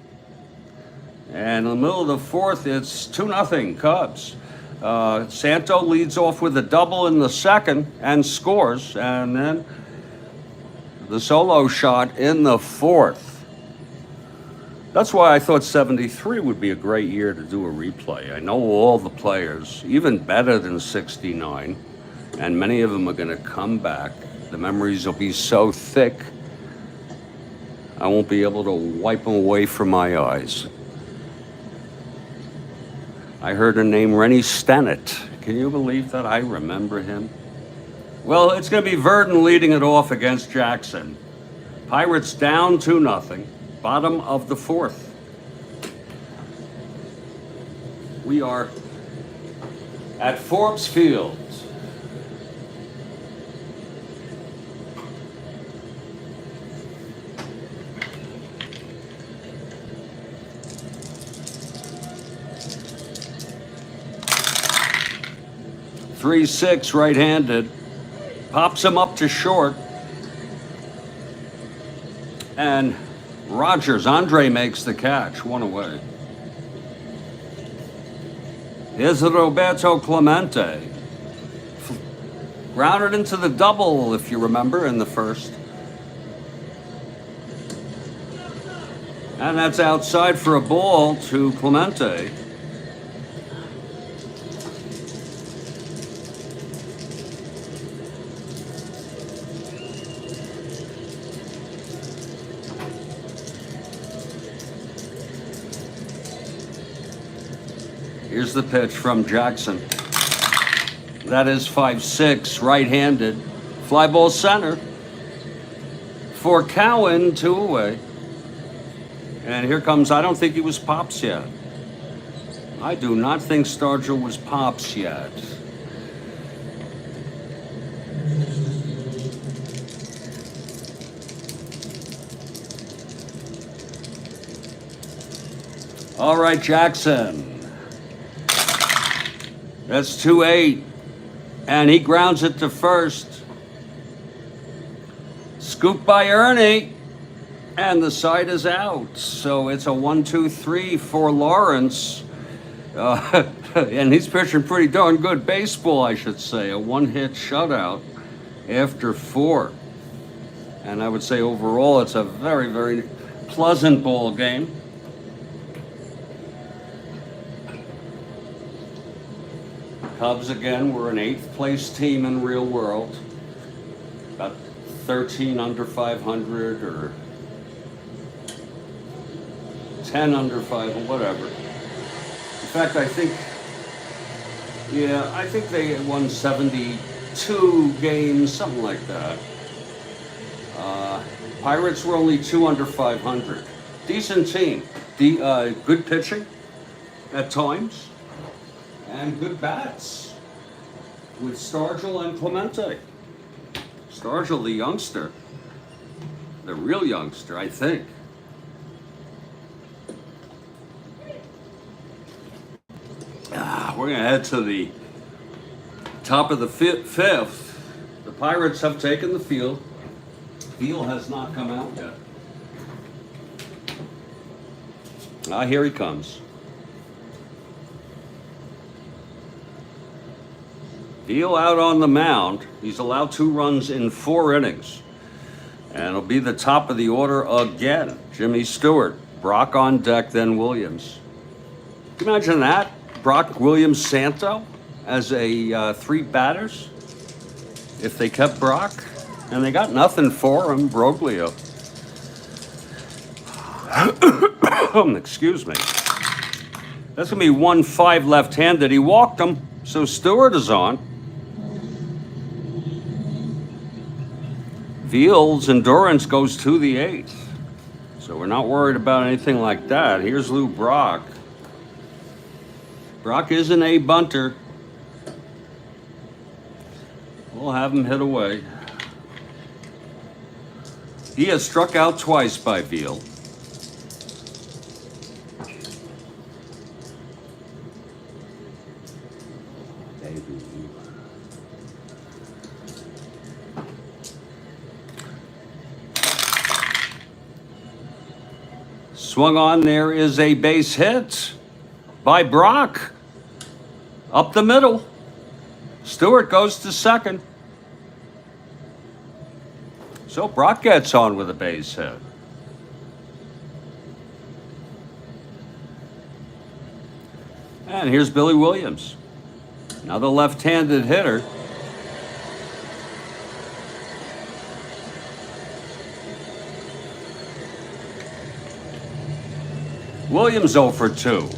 And in the middle of the fourth, it's 2-0 Cubs. Santo leads off with a double in the second and scores, and then the solo shot in the fourth. That's why I thought 73 would be a great year to do a replay. I know all the players, even better than 69, and many of them are going to come back. The memories will be so thick, I won't be able to wipe them away from my eyes. I heard a name, Rennie Stennett. Can you believe that? I remember him. Well, it's going to be Verdon leading it off against Jackson. Pirates down 2-0. Bottom of the fourth. We are at Forbes Field. Three, 6, right-handed. Pops him up to short. And Andre makes the catch, 1 away. Here's Roberto Clemente. Grounded into the double, if you remember, in the first. And that's outside for a ball to Clemente. Here's the pitch from Jackson. That is 5-6, right-handed. Fly ball center for Cowan, 2 away. And here comes, I don't think he was Pops yet. I do not think Stargell was Pops yet. All right, Jackson. That's 2-8, and he grounds it to first. Scoop by Ernie, and the side is out. So it's a 1-2-3 for Lawrence. And he's pitching pretty darn good baseball, I should say. A 1-hit shutout after 4. And I would say overall it's a very, very pleasant ball game. Cubs again were an 8th place team in real world. About 13 under 500 or 10 under 500, whatever. In fact, I think Yeah, I think they won 72 games, something like that. Pirates were only 2 under 500. Decent team. Good pitching at times, and good bats with Stargell and Clemente. Stargell, the youngster, the real youngster, I think. We're going to head to the top of the fifth. The Pirates have taken the field. Veale has not come out yet. Here he comes. Veale out on the mound. He's allowed 2 runs in 4 innings. And it'll be the top of the order again. Jimmy Stewart, Brock on deck, then Williams. Can you imagine that? Brock, Williams, Santo as a 3 batters if they kept Brock. And they got nothing for him, Broglio. Excuse me. That's going to be 1-5 left-handed. He walked him, so Stewart is on. Veale's endurance goes to the 8th. So we're not worried about anything like that. Here's Lou Brock. Brock is an A bunter. We'll have him hit away. He has struck out twice by Veale. Swung on, there is a base hit by Brock. Up the middle. Stewart goes to second. So Brock gets on with a base hit. And here's Billy Williams. Another left-handed hitter. Williams 0 for 2.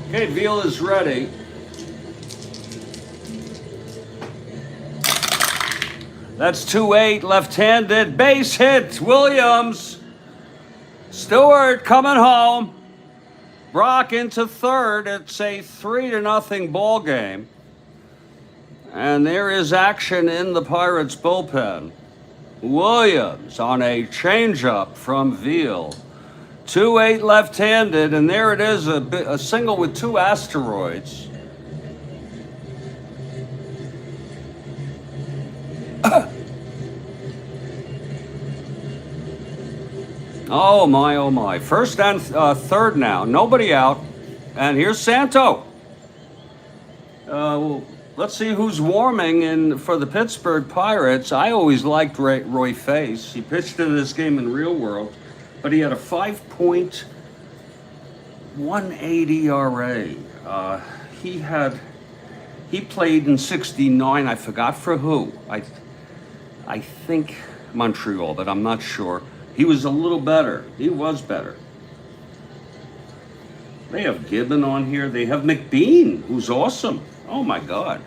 Okay, Veale is ready. That's 2-8, left-handed, base hit, Williams. Stewart coming home. Brock into third. It's a 3-0 ball game. And there is action in the Pirates bullpen. Williams on a changeup from Veale. 2-8 left-handed, and there it is, a single with 2 asteroids. Oh my, oh my. First and third now. Nobody out. And here's Santo. Let's see who's warming for the Pittsburgh Pirates. I always liked Roy Face. He pitched in this game in real world, but he had a 5.18 ERA. He played in '69. I forgot for who. I think Montreal, but I'm not sure. He was a little better. He was better. They have Gibbon on here. They have McBean, who's awesome. Oh my God.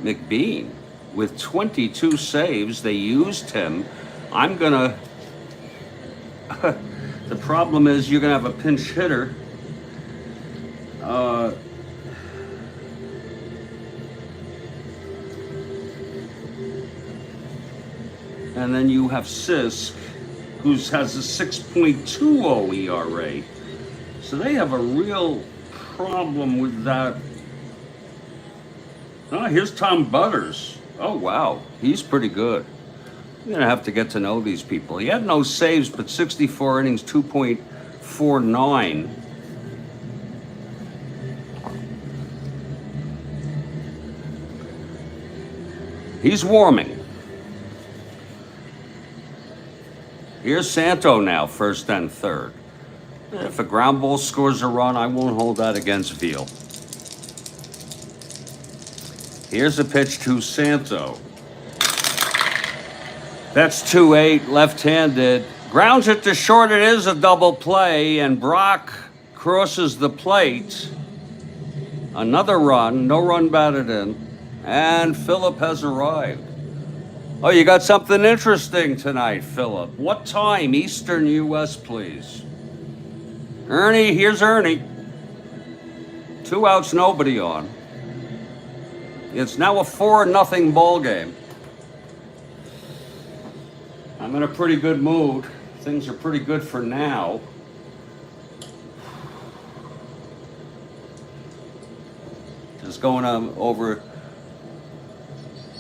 McBean with 22 saves. They used him. I'm gonna. The problem is you're gonna have a pinch hitter. And then you have Sisk, who has a 6.20 ERA. So they have a real problem with that. Oh, here's Tom Butters. Oh, wow. He's pretty good. You're going to have to get to know these people. He had no saves, but 64 innings, 2.49. He's warming. Here's Santo now, first and third. If a ground ball scores a run, I won't hold that against Veale. Here's a pitch to Santo. That's 2-8, left-handed. Grounds it to short. It is a double play, and Brock crosses the plate. Another run, no run batted in, and Philip has arrived. Oh, you got something interesting tonight, Philip. What time, Eastern U.S., please? Ernie, here's Ernie. 2 outs, nobody on. It's now a 4-0 ball game. I'm in a pretty good mood. Things are pretty good for now. Just going over.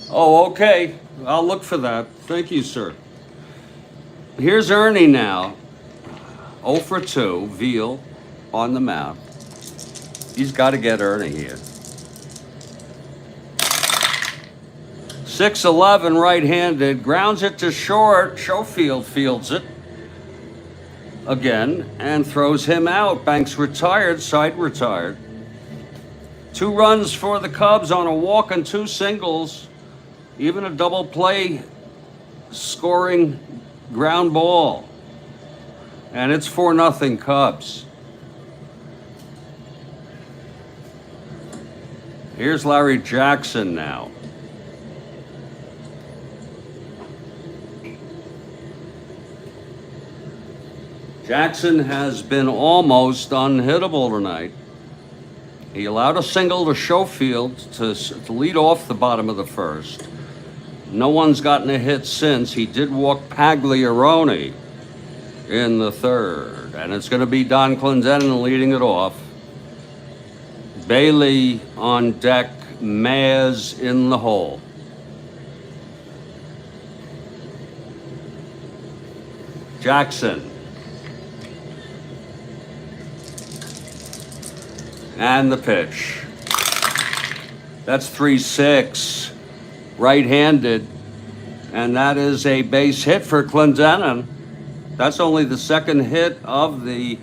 Oh, okay. I'll look for that. Thank you, sir. Here's Ernie now. 0 for 2, Veale on the mound. He's got to get Ernie here. 6-11, right-handed, grounds it to short. Schofield fields it again and throws him out. Banks retired, side retired. 2 runs for the Cubs on a walk and 2 singles. Even a double play scoring ground ball. And it's 4-0 Cubs. Here's Larry Jackson now. Jackson has been almost unhittable tonight. He allowed a single to Schofield to lead off the bottom of the first. No one's gotten a hit since. He did walk Pagliarone in the third. And it's going to be Don Clendenin leading it off. Veale on deck, Maz in the hole. Jackson. And the pitch. That's 3-6, right-handed, and that is a base hit for Clendenin. That's only the second hit of the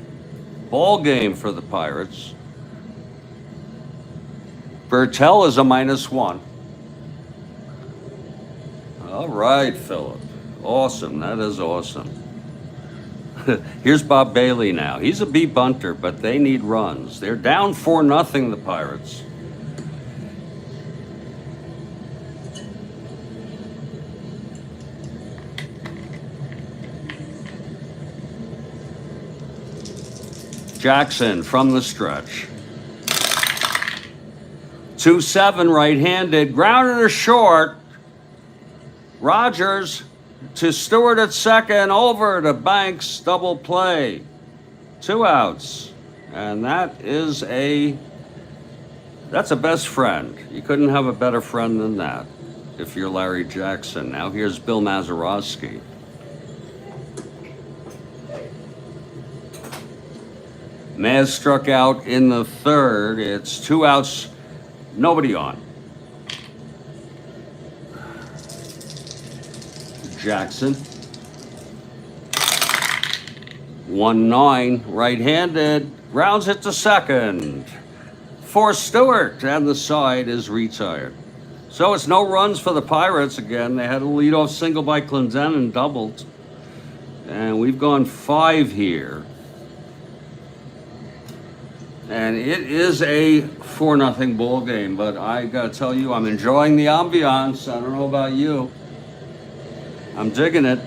ball game for the Pirates. Bertel is a -1. All right, Philip. Awesome. That is awesome. Here's Bob Bailey now. He's a B bunter, but they need runs. They're down 4-0, the Pirates. Jackson from the stretch. 2-7, right-handed, grounded to short. Rogers to Stewart at second, over to Banks, double play. 2 outs. And that's a best friend. You couldn't have a better friend than that if you're Larry Jackson. Now here's Bill Mazeroski. Maz struck out in the third. It's 2 outs, nobody on. Jackson. 1-9, right-handed, grounds it to second. For Stewart, and the side is retired. So it's no runs for the Pirates again. They had a leadoff single by Clendenin, doubled. And we've gone 5 here. And it is a 4-0 ball game, but I gotta tell you, I'm enjoying the ambiance. I don't know about you. I'm digging it.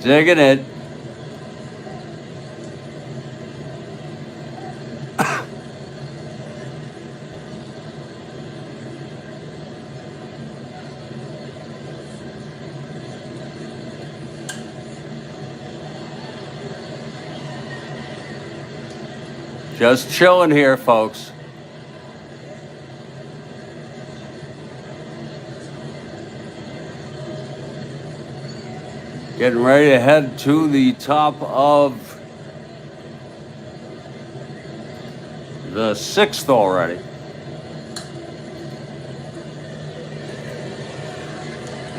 Digging it. Just chilling here, folks. Getting ready to head to the top of the 6th already.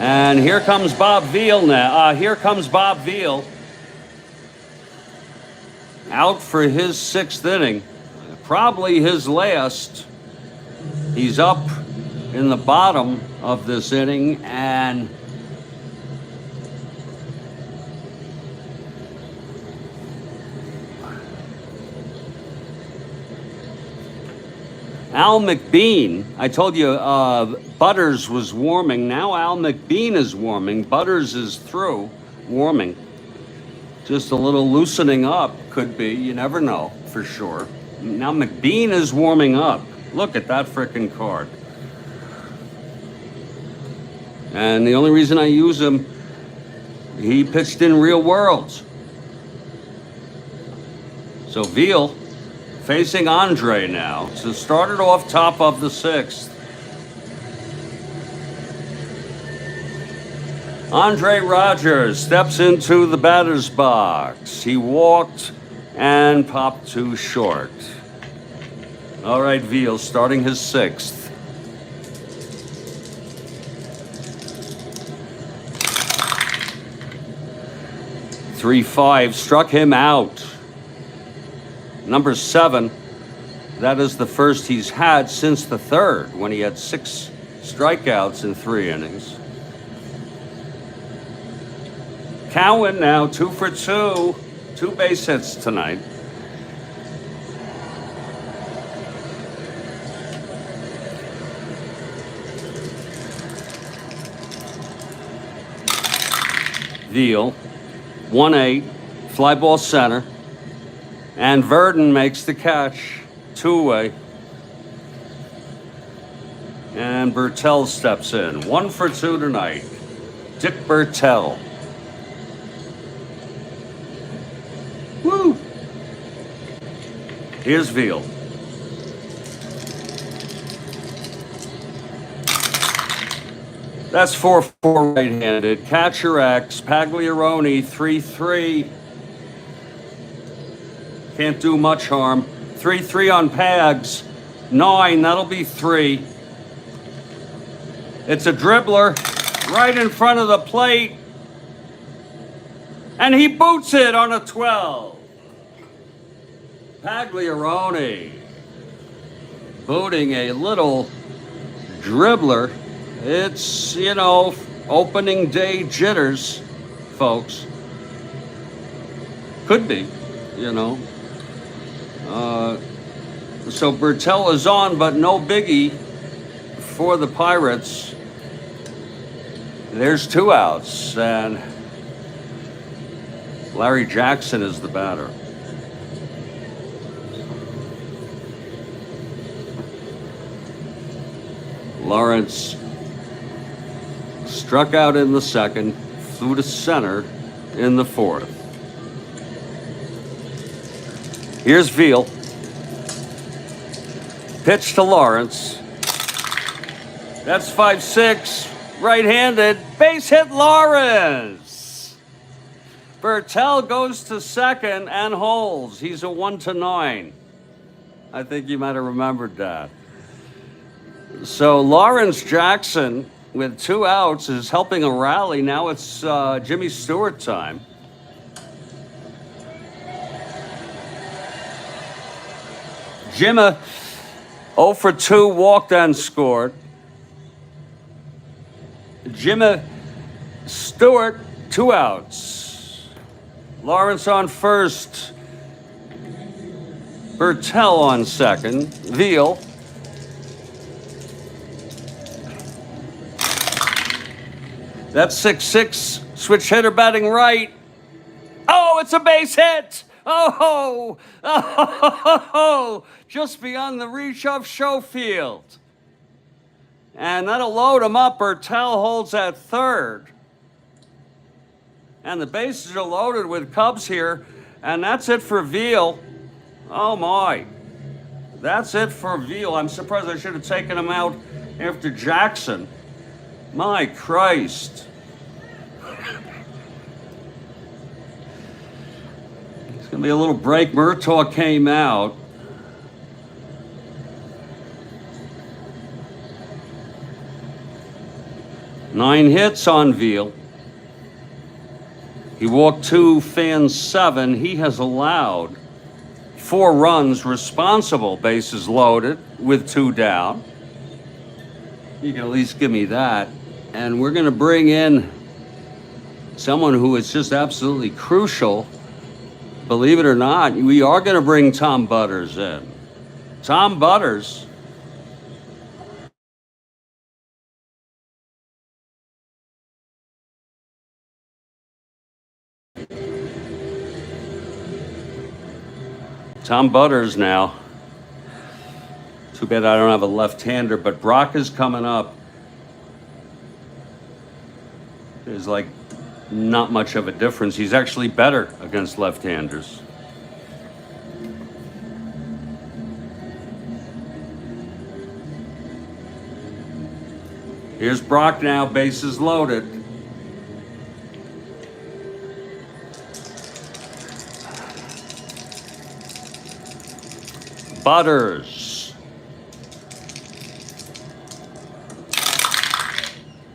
And here comes Bob Veale now. Here comes Bob Veale. Out for his 6th inning. Probably his last. He's up in the bottom of this inning, and Al McBean, I told you Butters was warming. Now Al McBean is warming. Butters is through warming. Just a little loosening up, could be. You never know for sure. Now McBean is warming up. Look at that frickin' card. And the only reason I use him, he pitched in Real Worlds. So Veale facing Andre now. So started off top of the 6th. Andre Rogers steps into the batter's box. He walked and popped too short. All right, Veale starting his 6th. .35 struck him out. Number 7, that is the first he's had since the 3rd, when he had 6 strikeouts in 3 innings. Cowan now 2 for 2, 2 base hits tonight. Veale, 1-8, fly ball center. And Verdon makes the catch, 2-away. And Bertel steps in, 1 for 2 tonight. Dick Bertel. Woo! Here's Veale. That's 4-4 right-handed. Catcher X, Pagliarone, 3-3. Can't do much harm. 3-3 on Pags. 9, that'll be 3. It's a dribbler right in front of the plate. And he boots it on a 12. Pagliarone booting a little dribbler. It's, you know, opening day jitters, folks. Could be, you know. So Bertel is on, but no biggie for the Pirates. There's 2 outs, and Larry Jackson is the batter. Lawrence struck out in the 2nd, flew to center in the 4th. Here's Veale. Pitch to Lawrence. That's 5-6, right-handed, base hit Lawrence. Bertel goes to 2nd and holds. He's a 1-9. I think you might have remembered that. So Lawrence Jackson, with 2 outs, is helping a rally. Now it's Jimmy Stewart time. Jimmy, 0 for 2, walked and scored. Jimmy Stewart, 2 outs. Lawrence on first. Bertel on 2nd. Veale. That's 6-6. Switch hitter batting right. Oh, it's a base hit. Oh, just beyond the reach of Schofield. And that'll load him up. Bertel holds at 3rd. And the bases are loaded with Cubs here. And that's it for Veale. Oh, my. That's it for Veale. I'm surprised I should have taken him out after Jackson. My Christ. It's going to be a little break. Murtaugh came out. 9 hits on Veale. He walked 2, fanned 7. He has allowed 4 runs responsible, bases loaded, with 2 down. You can at least give me that. And we're going to bring in someone who is just absolutely crucial. Believe it or not, we are going to bring Tom Butters in. Tom Butters. Tom Butters now. Too bad I don't have a left-hander, but Brock is coming up. There's like not much of a difference. He's actually better against left-handers. Here's Brock now, bases loaded. Butters.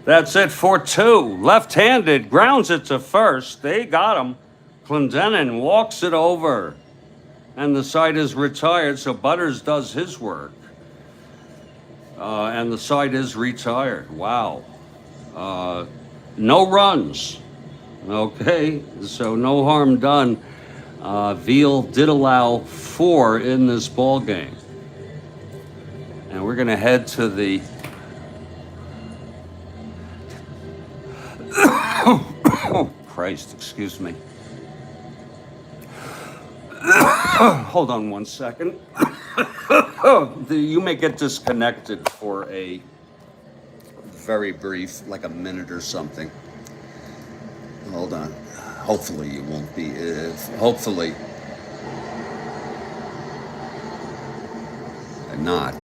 That's it for 2. Left-handed, grounds it to first. They got him. Clendenin walks it over. And the side is retired, so Butters does his work. And the side is retired. Wow. No runs. Okay, so no harm done. Veale did allow 4 in this ball game. And we're going to head to the oh, Christ, excuse me. Hold on 1 second. You may get disconnected for a very brief, like a minute or something. Hold on. Hopefully you won't be. Hopefully not.